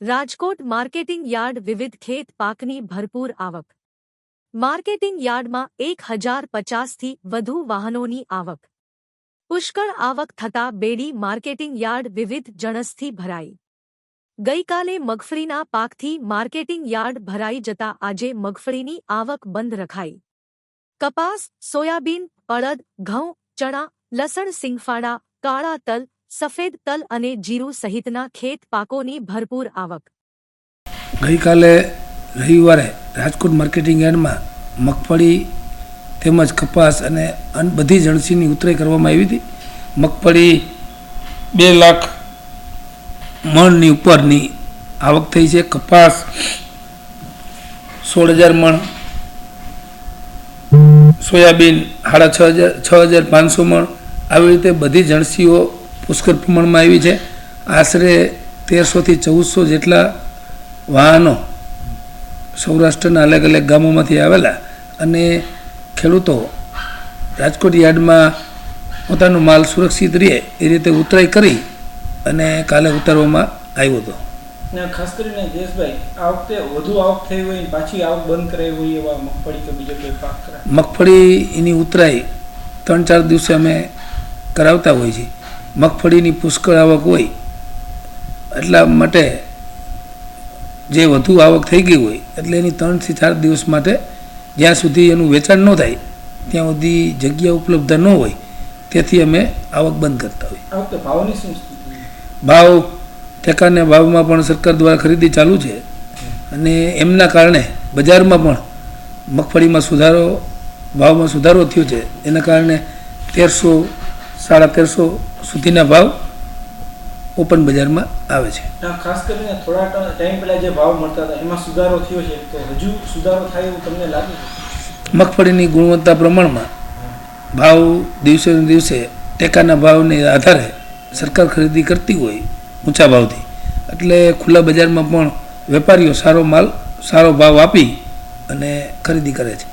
Rajkot marketing yard વિવિધ ખેત પાકની ભરપૂર આવક. માર્કેટિંગ યાર્ડમાં 1050થી વધુ વાહનોની આવક. પુષ્કળ આવક થતાં બેડી માર્કેટિંગ યાર્ડ વિવિધ જણસથી ભરાઈ. ગઈકાલે મગફળીના પાકથી માર્કેટિંગ યાર્ડ ભરાઈ જતા આજે મગફળીની આવક બંધ રખાઈ. કપાસ, સોયાબીન, અડદ, ઘઉં, ચણા, લસણ, સિંગફાડા, કાળા તલ, સફેદ તલ અને જીરું સહિતના ખેત પાકોની ભરપૂર આવક. ગઈકાલે રવિવારે રાજકોટ માર્કેટિંગ યાર્ડમાં મગફળી તેમજ કપાસ અને બધી જણસીની ઉતરાઈ કરવામાં આવી હતી. મગફળી 2 લાખ મણની ઉપરની આવક થઈ છે. કપાસ 16,000 મણ, સોયાબીન 6,500 મણ, આવી રીતે બધી જણસીઓ પુષ્કળ પ્રમાણમાં આવી છે. આશરે 1300થી 1400 જેટલા વાહનો સૌરાષ્ટ્રના અલગ અલગ ગામોમાંથી આવેલા અને ખેડૂતો રાજકોટ યાર્ડમાં પોતાનો માલ સુરક્ષિત રહે એ રીતે ઉતરાઈ કરી અને કાલે ઉતારવામાં આવ્યો હતો. ખાસ કરીને જયેશભાઈ, આ વખતે વધુ આવક થઈ હોય પાછી આવક બંધ કરાવી હોય એવા મગફળી કે બીજો કોઈ પાક કરાય? મગફળી એની ઉતરાઈ 3-4 દિવસે અમે કરાવતા હોય છે. મગફળીની પુષ્કળ આવક હોય એટલા માટે જે વધુ આવક થઈ ગઈ હોય એટલે એની 3 થી 4 દિવસ માટે જ્યાં સુધી એનું વેચાણ ન થાય ત્યાં સુધી જગ્યા ઉપલબ્ધ ન હોય તેથી અમે આવક બંધ કરતા હોઈએ. આ વખતે ભાવની શું સ્થિતિ? ભાવ ટેકાના ભાવમાં પણ સરકાર દ્વારા ખરીદી ચાલુ છે અને એમના કારણે બજારમાં પણ મગફળીમાં ભાવમાં સુધારો થયો છે. એના કારણે 1300-1350 સુધીના ભાવ ઓપન બજારમાં આવે છે. ખાસ કરીને થોડા ટાઈમ પહેલા જે ભાવ મળતા હતા એમાં સુધારો થયો છે, તો હજુ સુધારો થાય એવું તમને લાગે છે? મગફળીની ગુણવત્તા પ્રમાણમાં ભાવ દિવસે ને દિવસે ટેકાના ભાવને આધારે સરકાર ખરીદી કરતી હોય ઊંચા ભાવથી, એટલે ખુલ્લા બજારમાં પણ વેપારીઓ સારો ભાવ આપી અને ખરીદી કરે છે.